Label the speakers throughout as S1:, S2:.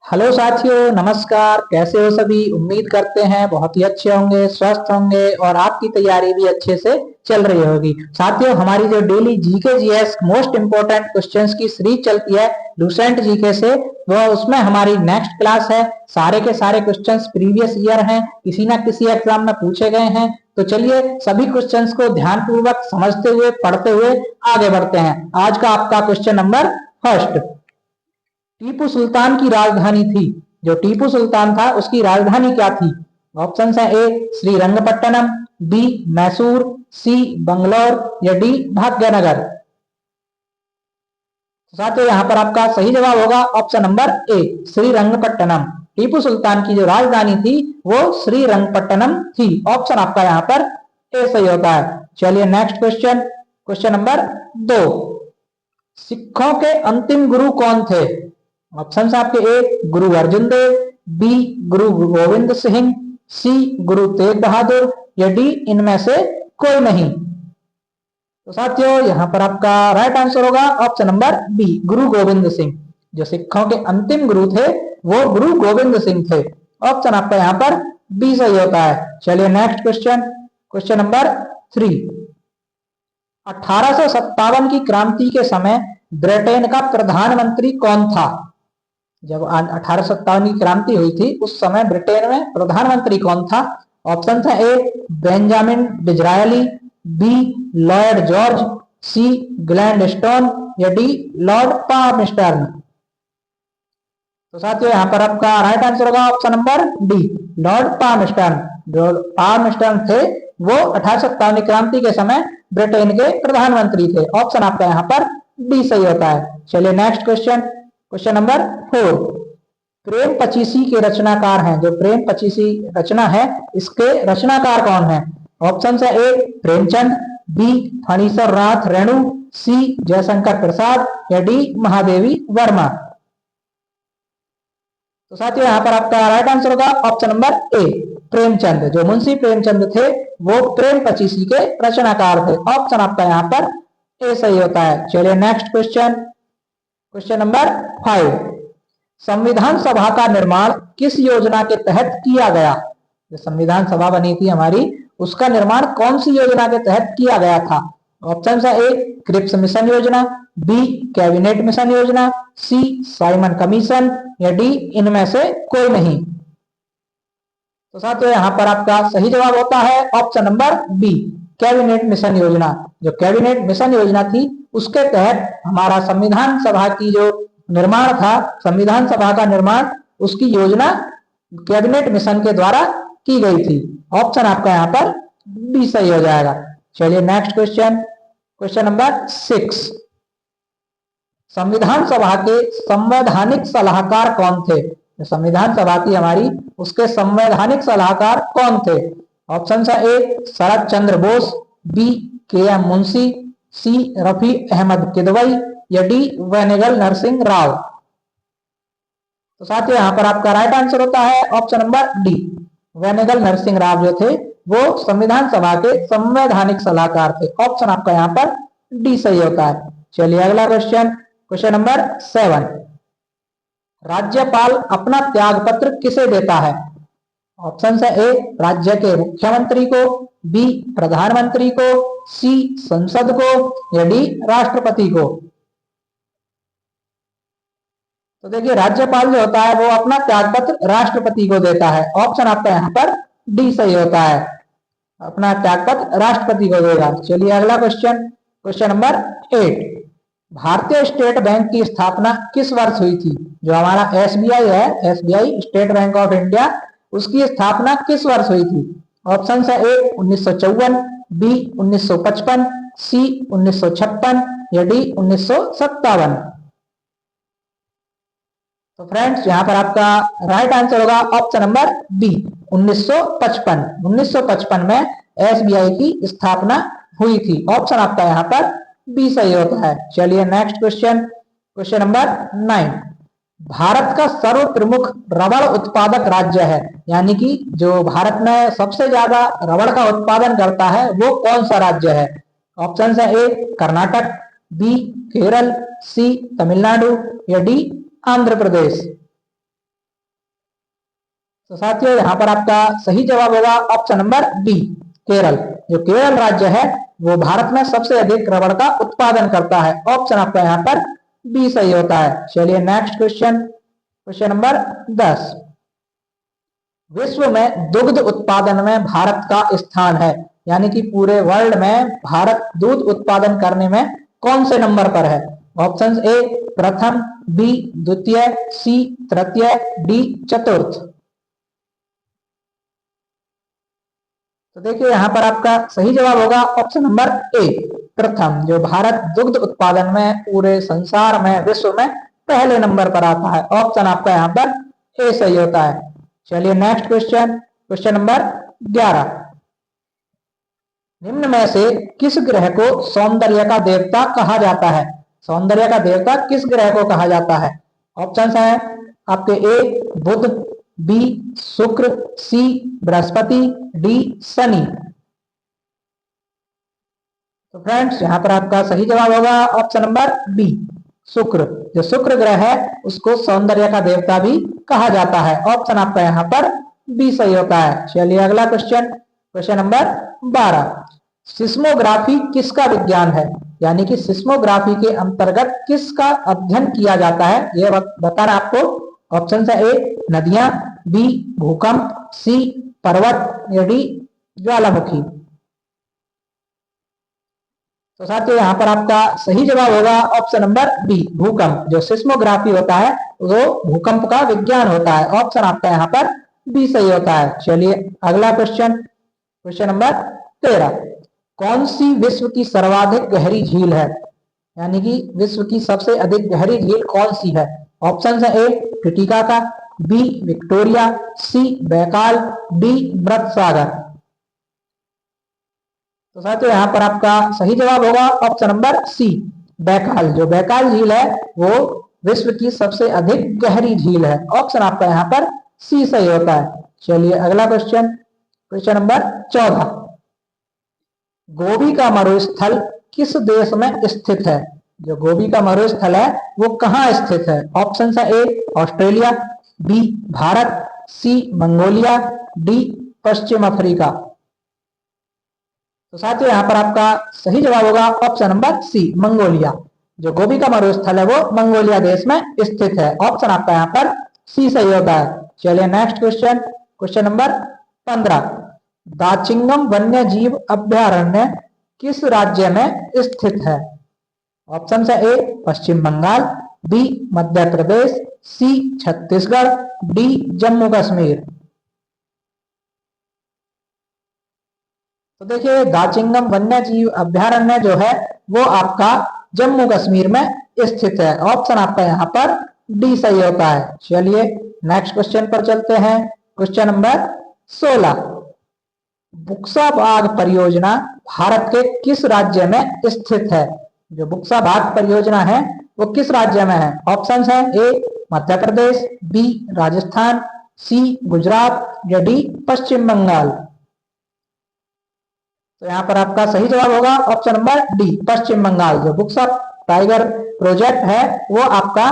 S1: Hello साथियों, नमस्कार। कैसे हो सभी? उम्मीद करते हैं बहुत ही अच्छे होंगे, स्वस्थ होंगे और आपकी तैयारी भी अच्छे से चल रही होगी। साथियों, हमारी जो daily GK GS most important questions की सीरीज चलती है लूसेंट जीके से, वो उसमें हमारी नेक्स्ट क्लास है। सारे के सारे क्वेश्चंस प्रीवियस ईयर हैं, किसी ना किसी एग्जाम में पूछे गए हैं। तो चलिए सभी क्वेश्चंस को ध्यानपूर्वक समझते हुए पढ़ते हुए आगे बढ़ते हैं। आज का आपका question number first, Tipu Sultan की राजधानी थी। जो टीपू सुल्तान था उसकी राजधानी क्या थी? ऑप्शन है ए श्रीरंगपट्टनम, बी मैसूर, सी बंगलौर या डी भाग्यनगर। तो साथियों यहाँ पर आपका सही जवाब होगा option number A Srirangapatnam. Tipu Sultan की जो राजधानी थी वो श्रीरंगपट्टनम थी। ऑप्शन आपका यहाँ पर ए सही होता है। चलिए नेक्स्ट क्वेश्चन, क्वेश्चन नंबर 2, सिखों के अंतिम गुरु कौन थे? ऑप्शन है आपके ए गुरु अर्जुन देव, बी गुरु गोविंद सिंह, सी गुरु तेग बहादुर या डी इनमें से कोई नहीं। तो साथियों यहाँ पर आपका राइट आंसर होगा ऑप्शन नंबर बी गुरु गोविंद सिंह। जो सिखों के अंतिम गुरु थे वो गुरु गोविंद सिंह थे। ऑप्शन आपका यहाँ पर बी सही होता है। चलिए नेक्स्ट क्वेश्चन, क्वेश्चन नंबर 3, 1857 की क्रांति के समय ब्रिटेन का प्रधानमंत्री कौन था? जब 1857 की क्रांति हुई थी उस समय ब्रिटेन में प्रधानमंत्री कौन था? ऑप्शन था ए Benjamin Disraeli, B Lord George, सी ग्लैडस्टोन या डी लॉर्ड पामस्टर्न। तो साथियों यहाँ पर आपका राइट आंसर होगा ऑप्शन नंबर डी लॉर्ड पामस्टर्न। जो पामस्टर्न थे वो 1857 क्रांति के समय ब्रिटेन के प्रधानमंत्री थे। ऑप्शन आपका यहाँ पर डी सही होता है। चलिए नेक्स्ट क्वेश्चन, क्वेश्चन नंबर 4, प्रेम पचीसी के रचनाकार हैं। जो प्रेम पचीसी रचना है इसके रचनाकार कौन है? ऑप्शन है ए प्रेमचंद, बी फणीसर नाथ रेणु, सी जयशंकर प्रसाद या डी महादेवी वर्मा। तो साथियों यहाँ पर आपका राइट आंसर होगा ऑप्शन नंबर ए प्रेमचंद। जो मुंशी प्रेमचंद थे वो प्रेम पचीसी के रचनाकार थे। ऑप्शन आपका यहाँ पर ए सही होता है। चलिए नेक्स्ट क्वेश्चन, क्वेश्चन नंबर 5, संविधान सभा का निर्माण किस योजना के तहत किया गया? जो संविधान सभा बनी थी हमारी उसका निर्माण कौन सी योजना के तहत किया गया था? ऑप्शन है ए क्रिप्स मिशन योजना, बी कैबिनेट मिशन योजना, सी साइमन कमीशन या डी इनमें से कोई नहीं। तो साथियों यहाँ पर आपका सही जवाब होता है option number B cabinet mission योजना। जो कैबिनेट मिशन योजना थी उसके तहत हमारा संविधान सभा की जो निर्माण था, संविधान सभा का निर्माण उसकी योजना कैबिनेट मिशन के द्वारा की गई थी। ऑप्शन आपका यहाँ पर बी सही हो जाएगा। चलिए नेक्स्ट क्वेश्चन, क्वेश्चन नंबर 6, संविधान सभा के संवैधानिक सलाहकार कौन थे? संविधान सभा की हमारी उसके संवैधानिक सलाहकार कौन थे? ऑप्शन है ए शरद चंद्र बोस, बी के एम मुंशी, सी रफी अहमद किदवई या डी वेनेगल नरसिंह राव। तो साथियों यहाँ पर आपका राइट आंसर होता है option number D Benegal Narsing Rao. जो थे वो संविधान सभा के संवैधानिक सलाहकार थे। ऑप्शन आपका यहाँ पर डी सही होता है। चलिए अगला क्वेश्चन, क्वेश्चन नंबर 7, राज्यपाल अपना त्याग पत्र किसे देता है? ऑप्शन है ए राज्य के मुख्यमंत्री को, बी प्रधानमंत्री को, सी संसद को या डी राष्ट्रपति को। तो देखिए राज्यपाल जो होता है वो अपना त्याग पत्र राष्ट्रपति को देता है। ऑप्शन आपका यहाँ पर डी सही होता है, अपना त्याग पत्र राष्ट्रपति को देगा। चलिए अगला क्वेश्चन, क्वेश्चन नंबर 8, भारतीय स्टेट बैंक की स्थापना किस वर्ष हुई थी? जो हमारा एसबीआई है, SBI state bank of India, उसकी स्थापना किस वर्ष हुई थी? ऑप्शन है ए 1954, बी 1955, सी 1956 या डी 1957। तो फ्रेंड्स यहाँ पर आपका राइट आंसर होगा ऑप्शन नंबर बी 1955। 1955 में एसबीआई की स्थापना हुई थी। ऑप्शन आपका यहाँ पर बी सही होता है। चलिए next question, question number 9, Bharat का सर्व प्रमुख रबड़ उत्पादक राज्य है, यानी कि जो भारत में सबसे ज्यादा रबड़ का उत्पादन करता है वो कौन सा राज्य है? ऑप्शन है ए कर्नाटक, बी केरल, सी तमिलनाडु या डी आंध्र प्रदेश। तो साथियों यहाँ पर आपका सही जवाब होगा ऑप्शन नंबर बी, केरल। जो केरल राज्य है वो भारत में सबसे अधिक रबड़ का उत्पादन करता है। ऑप्शन आपका यहाँ पर बी सही होता है। चलिए नेक्स्ट क्वेश्चन, क्वेश्चन नंबर 10। विश्व में दुग्ध उत्पादन में भारत का स्थान है, यानी कि पूरे वर्ल्ड में भारत दूध उत्पादन करने में कौन से नंबर पर है? ऑप्शन ए प्रथम, बी द्वितीय, सी तृतीय, डी चतुर्थ। तो देखिए यहाँ पर आपका सही जवाब होगा ऑप्शन नंबर ए, प्रथम। जो भारत दुग्ध उत्पादन में पूरे संसार में, विश्व में पहले नंबर पर आता है। ऑप्शन आपका यहाँ पर ए सही होता है। चलिए नेक्स्ट क्वेश्चन, क्वेश्चन नंबर 11। निम्न में से किस ग्रह को सौंदर्य का देवता कहा जाता है? सौंदर्य का देवता किस ग्रह को कहा जाता है? ऑप्शन है आपके ए बुध, बी शुक्र, सी बृहस्पति, डी शनि। तो फ्रेंड्स यहाँ पर आपका सही जवाब होगा ऑप्शन नंबर बी, शुक्र। जो शुक्र ग्रह है उसको सौंदर्य का देवता भी कहा जाता है। ऑप्शन आपका यहाँ पर बी सही होता है। चलिए अगला क्वेश्चन, क्वेश्चन नंबर 12। सिस्मोग्राफी किसका विज्ञान है? यानी कि सिस्मोग्राफी के अंतर्गत किसका अध्ययन किया जाता है यह बताना आपको। ऑप्शन है ए नदियां, बी भूकंप, सी पर्वत, या डी ज्वालामुखी। तो साथियों यहाँ पर आपका सही जवाब होगा ऑप्शन नंबर बी, भूकंप। जो सिस्मोग्राफी होता है वो भूकंप का विज्ञान होता है। ऑप्शन आपका यहाँ पर बी सही होता है। चलिए अगला क्वेश्चन, क्वेश्चन नंबर 13। कौन सी विश्व की सर्वाधिक गहरी झील है? यानी कि विश्व की सबसे अधिक गहरी झील कौन सी है? ऑप्शन है ए टिटिकाका, बी विक्टोरिया, सी बैकाल, डी मृत सागर। तो साथियों यहाँ पर आपका सही जवाब होगा ऑप्शन नंबर सी, बैकाल। जो बैकाल झील है वो विश्व की सबसे अधिक गहरी झील है। ऑप्शन आपका यहाँ पर सी सही होता है। चलिए अगला क्वेश्चन, क्वेश्चन नंबर 14। गोबी का मरुस्थल किस देश में स्थित है? जो गोबी का मरुस्थल है वो कहाँ स्थित है? ऑप्शन है A Australia, B Bharat, C Mongolia, D पश्चिम अफ्रीका। तो साथियों यहाँ पर आपका सही जवाब होगा ऑप्शन नंबर सी, मंगोलिया। जो गोबी का मरुस्थल है वो मंगोलिया देश में स्थित है। ऑप्शन आपका यहाँ पर सी सही होता है। चलिए next question, question number 15। Dachigam वन्य जीव अभ्यारण्य किस राज्य में स्थित है? ऑप्शन है ए पश्चिम बंगाल, बी मध्य प्रदेश, सी छत्तीसगढ़, डी जम्मू कश्मीर। तो देखिए दाचिंगम वन्य जीव अभ्यारण्य जो है वो आपका जम्मू कश्मीर में स्थित है। ऑप्शन आपका यहाँ पर डी सही होता है। चलिए नेक्स्ट क्वेश्चन पर चलते हैं, क्वेश्चन नंबर 16। बुक्सा बाग परियोजना भारत के किस राज्य में स्थित है? जो बुक्सा बाग परियोजना है वो किस राज्य में है? ऑप्शन है ए मध्य प्रदेश, बी राजस्थान, सी गुजरात, या डी पश्चिम बंगाल। तो यहाँ पर आपका सही जवाब होगा ऑप्शन नंबर डी, पश्चिम बंगाल। जो बुक्सा टाइगर प्रोजेक्ट है वो आपका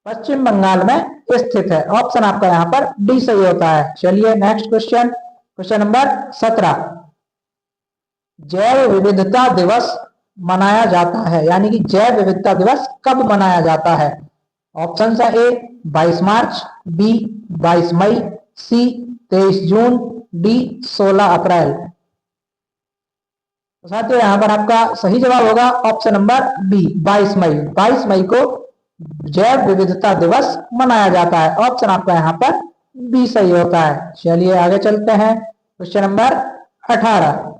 S1: पश्चिम बंगाल में स्थित है। ऑप्शन आपका यहाँ पर डी सही होता है। चलिए नेक्स्ट क्वेश्चन, क्वेश्चन नंबर 17। जैव विविधता दिवस मनाया जाता है, यानी कि जैव विविधता दिवस कब मनाया जाता है? ऑप्शन है ए 22 मार्च, बी 22 मई, सी 23 जून, डी 16 अप्रैल। तो साथियों यहाँ पर आपका सही जवाब होगा ऑप्शन नंबर बी 22 मई। 22 मई को जैव विविधता दिवस मनाया जाता है। ऑप्शन आपका यहाँ पर बी सही होता है। चलिए आगे चलते हैं, क्वेश्चन नंबर 18।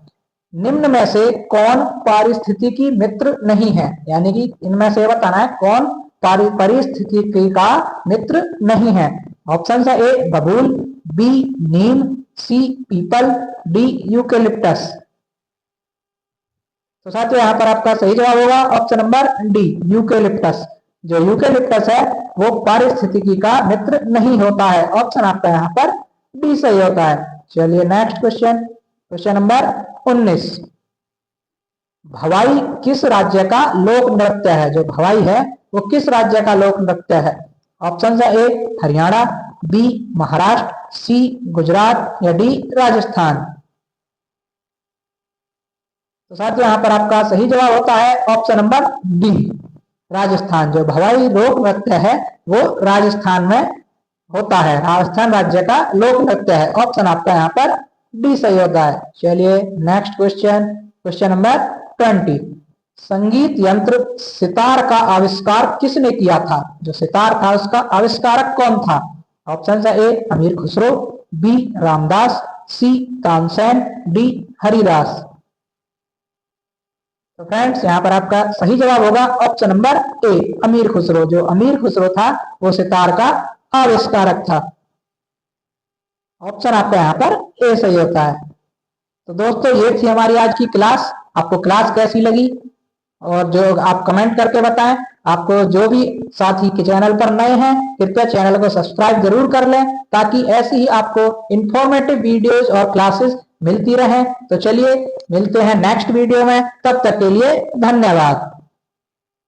S1: निम्न में से कौन पारिस्थितिकी मित्र नहीं है? यानी कि इनमें से बताना है कौन पारिस्थितिकी का मित्र नहीं है। ऑप्शन है ए बबूल, बी नीम, सी पीपल, डी यूकेलिप्टस। तो साथियों यहाँ पर आपका सही जवाब होगा ऑप्शन नंबर डी, यूकेलिप्टस। जो यूकेलिप्टस है वो पारिस्थितिकी का मित्र नहीं होता है। ऑप्शन आपका यहाँ पर डी सही होता है। चलिए नेक्स्ट क्वेश्चन, क्वेश्चन नंबर 19। भवाई किस राज्य का लोक नृत्य है? जो भवाई है वो किस राज्य का लोक नृत्य है? ऑप्शन है ए हरियाणा, बी महाराष्ट्र, सी गुजरात या डी राजस्थान। तो साथियों यहाँ पर आपका सही जवाब होता है ऑप्शन नंबर डी राजस्थान। जो भवाई लोक नृत्य है वो राजस्थान में होता है, राजस्थान राज्य का लोक नृत्य है। ऑप्शन आपका यहाँ पर डी सही होता है। चलिए नेक्स्ट क्वेश्चन, क्वेश्चन नंबर 20। संगीत यंत्र सितार का आविष्कार किसने किया था? जो सितार था उसका आविष्कारक कौन था? ऑप्शन है ए अमीर खुसरो, बी रामदास, सी तानसेन, डी हरिदास। तो फ्रेंड्स यहाँ पर आपका सही जवाब होगा ऑप्शन नंबर ए अमीर खुसरो। जो अमीर खुसरो था वो सितार का आविष्कारक था। ऑप्शन आपका यहाँ पर ए सही होता है। तो दोस्तों ये थी हमारी आज की क्लास। आपको क्लास कैसी लगी और जो आप कमेंट करके बताएं। आपको जो भी साथी के चैनल पर नए हैं कृपया चैनल को सब्सक्राइब जरूर कर लें ताकि ऐसी ही आपको इंफॉर्मेटिव वीडियोस और क्लासेस मिलती रहें। तो चलिए मिलते हैं नेक्स्ट वीडियो में, तब तक के लिए धन्यवाद।